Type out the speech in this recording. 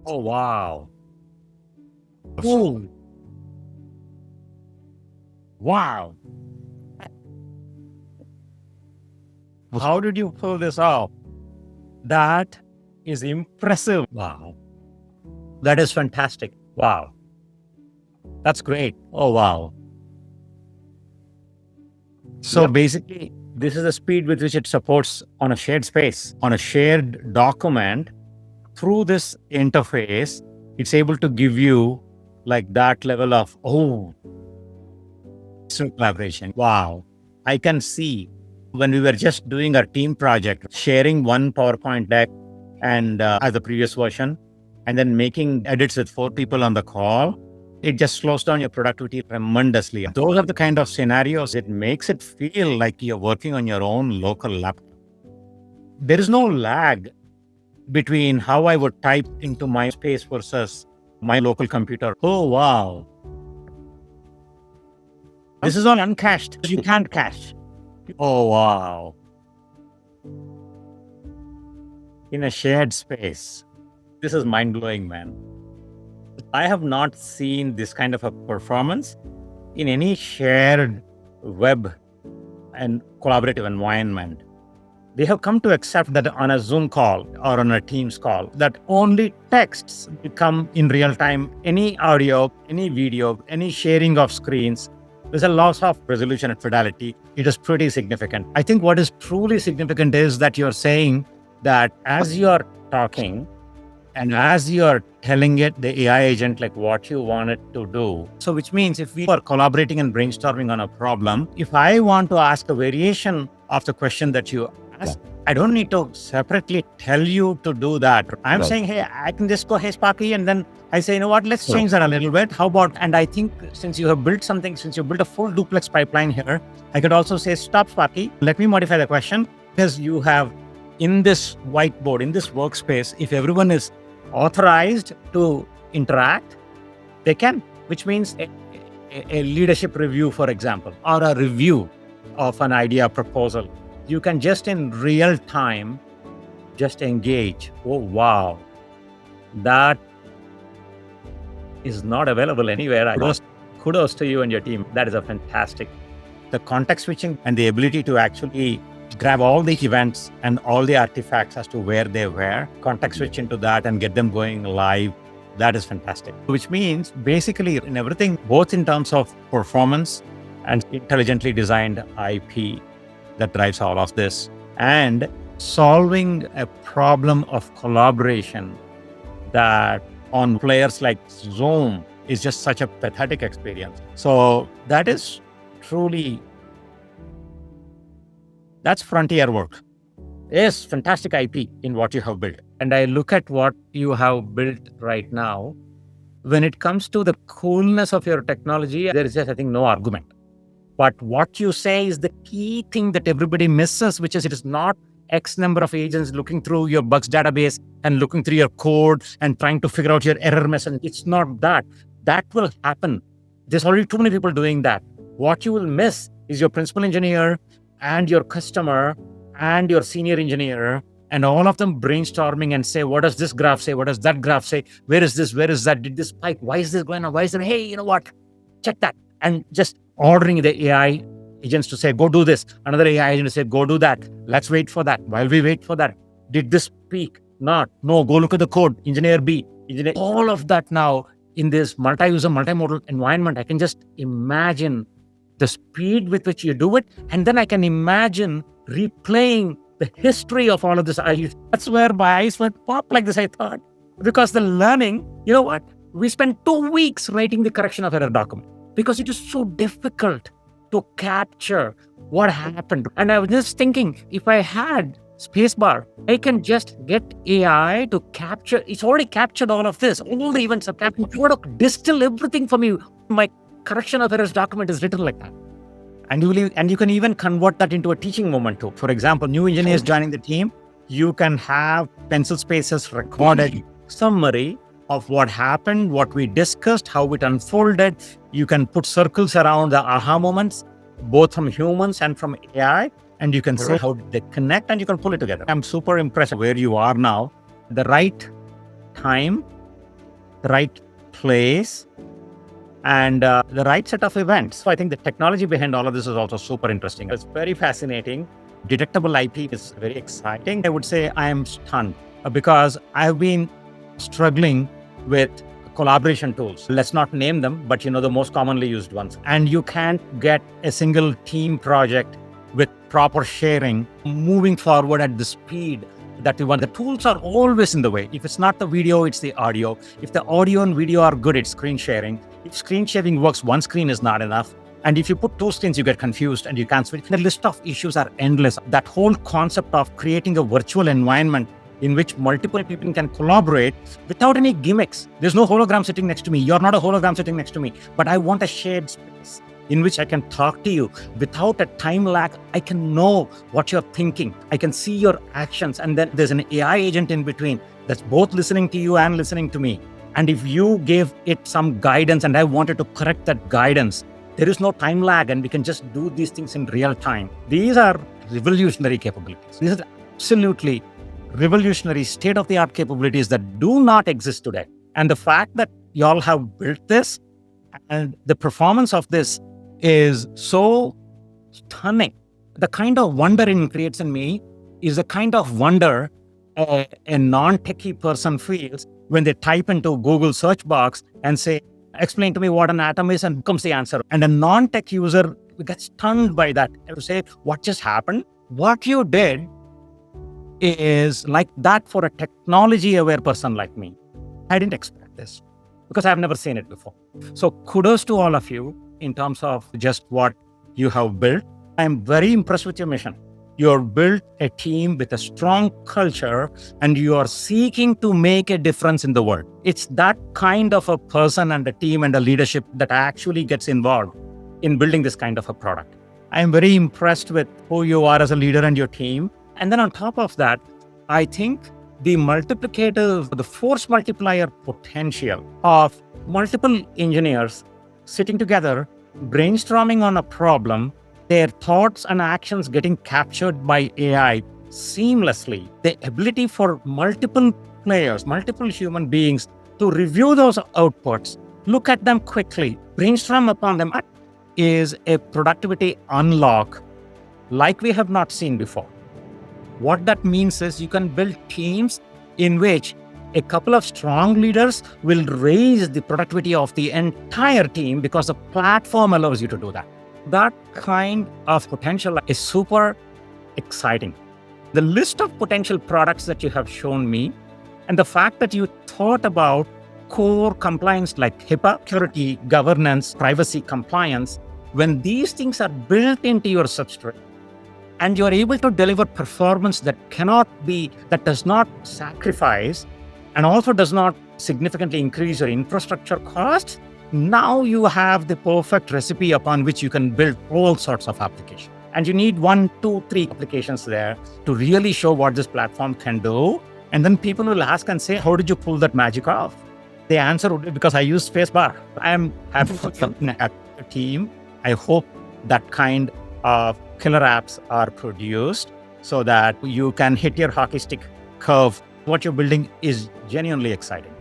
Oh, wow. Ooh. Wow. How did you pull this off? That is impressive. Wow. That is fantastic. Wow. That's great. Oh, wow. So basically, this is the speed with which it supports on a shared space, on a shared document. Through this interface, it's able to give you like that level of, collaboration. Wow. I can see when we were just doing our team project, sharing one PowerPoint deck and as the previous version, and then making edits with 4 people on the call, it just slows down your productivity tremendously. Those are the kind of scenarios, it makes it feel like you're working on your own local laptop. There is no lag between how I would type into my space versus my local computer. Oh, wow. This is all uncached. You can't cache. Oh, wow. In a shared space. This is mind-blowing, man. I have not seen this kind of a performance in any shared web and collaborative environment. They have come to accept that on a Zoom call or on a Teams call, that only texts become in real time. Any audio, any video, any sharing of screens, there's a loss of resolution and fidelity. It is pretty significant. I think what is truly significant is that you're saying that as you're talking and as you're telling it, the AI agent, like what you want it to do. So which means if we are collaborating and brainstorming on a problem, if I want to ask a variation of the question that you asked, I don't need to separately tell you to do that. I'm saying, hey, I can just go, hey, Sparky, and then I say, you know what, let's change that a little bit. How about, and I think since you have built something, since you built a full duplex pipeline here, I could also say, stop, Sparky, let me modify the question, because you have in this whiteboard, in this workspace, if everyone is authorized to interact, they can, which means a leadership review, for example, or a review of an idea proposal. You can just in real time, just engage. Oh, wow. That is not available anywhere. Kudos to you and your team. That is a fantastic. The context switching and the ability to actually grab all the events and all the artifacts as to where they were, context switch into that and get them going live. That is fantastic. Which means basically in everything, both in terms of performance and intelligently designed IP that drives all of this, and solving a problem of collaboration that on players like Zoom is just such a pathetic experience. So that is truly, that's frontier work. Yes, fantastic IP in what you have built. And I look at what you have built right now. When it comes to the coolness of your technology, there is just, I think, no argument. But what you say is the key thing that everybody misses, which is it is not X number of agents looking through your bugs database and looking through your code and trying to figure out your error message. It's not that. That will happen. There's already too many people doing that. What you will miss is your principal engineer and your customer and your senior engineer and all of them brainstorming and say, what does this graph say? What does that graph say? Where is this? Where is that? Did this spike? Why is this going on? Why is it? Hey, you know what? Check that. And just ordering the AI agents to say, go do this. Another AI agent to say, go do that. Let's wait for that. While we wait for that, did this peak? Not. No, go look at the code. Engineer B. Engineer. All of that now in this multi-user, multimodal environment, I can just imagine the speed with which you do it. And then I can imagine replaying the history of all of this. That's where my eyes went pop like this, I thought. Because the learning, you know what? We spent 2 weeks writing the correction of error document because it is so difficult to capture what happened. And I was just thinking, if I had Spacebar, I can just get AI to capture, it's already captured all of this. All the events are captured. It would distill everything for me. My correction of errors document is written like that. And you can even convert that into a teaching moment too. For example, new engineers joining the team, you can have pencil spaces recorded, summary of what happened, what we discussed, how it unfolded. You can put circles around the aha moments, both from humans and from AI, and you can see how they connect and you can pull it together. I'm super impressed where you are now. The right time right place, and the right set of events. So I think the technology behind all of this is also super interesting. It's very fascinating. Detectable IP is very exciting. I would say I am stunned because I've been struggling with collaboration tools. Let's not name them, but the most commonly used ones. And you can't get a single team project with proper sharing moving forward at the speed that we want. The tools are always in the way. If it's not the video, it's the audio. If the audio and video are good, it's screen sharing. If screen sharing works, one screen is not enough. And if you put two screens, you get confused and you can't switch. The list of issues are endless. That whole concept of creating a virtual environment in which multiple people can collaborate without any gimmicks. There's no hologram sitting next to me. You're not a hologram sitting next to me. But I want a shared space in which I can talk to you without a time lag. I can know what you're thinking. I can see your actions. And then there's an AI agent in between that's both listening to you and listening to me. And if you give it some guidance and I wanted to correct that guidance, there is no time lag and we can just do these things in real time. These are revolutionary capabilities. These are absolutely revolutionary state-of-the-art capabilities that do not exist today. And the fact that y'all have built this and the performance of this is so stunning. The kind of wonder it creates in me is the kind of wonder a non-techie person feels when they type into Google search box and say, explain to me what an atom is, and comes the answer. And a non-tech user gets stunned by that and to say, what just happened? What you did is like that for a technology-aware person like me. I didn't expect this because I've never seen it before. So kudos to all of you in terms of just what you have built. I'm very impressed with your mission. You've built a team with a strong culture and you are seeking to make a difference in the world. It's that kind of a person and a team and a leadership that actually gets involved in building this kind of a product. I'm very impressed with who you are as a leader and your team. And then on top of that, I think the multiplicative, the force multiplier potential of multiple engineers sitting together, brainstorming on a problem, their thoughts and actions getting captured by AI seamlessly, the ability for multiple players, multiple human beings to review those outputs, look at them quickly, brainstorm upon them, is a productivity unlock like we have not seen before. What that means is you can build teams in which a couple of strong leaders will raise the productivity of the entire team because the platform allows you to do that. That kind of potential is super exciting. The list of potential products that you have shown me and the fact that you thought about core compliance like HIPAA, security, governance, privacy, compliance, when these things are built into your substrate and you're able to deliver performance that does not sacrifice and also does not significantly increase your infrastructure costs, now you have the perfect recipe upon which you can build all sorts of applications. And you need 1, 2, 3 applications there to really show what this platform can do. And then people will ask and say, how did you pull that magic off? The answer would be because I use Spacebar. I am happy for a team. I hope that kind of killer apps are produced so that you can hit your hockey stick curve. What you're building is genuinely exciting.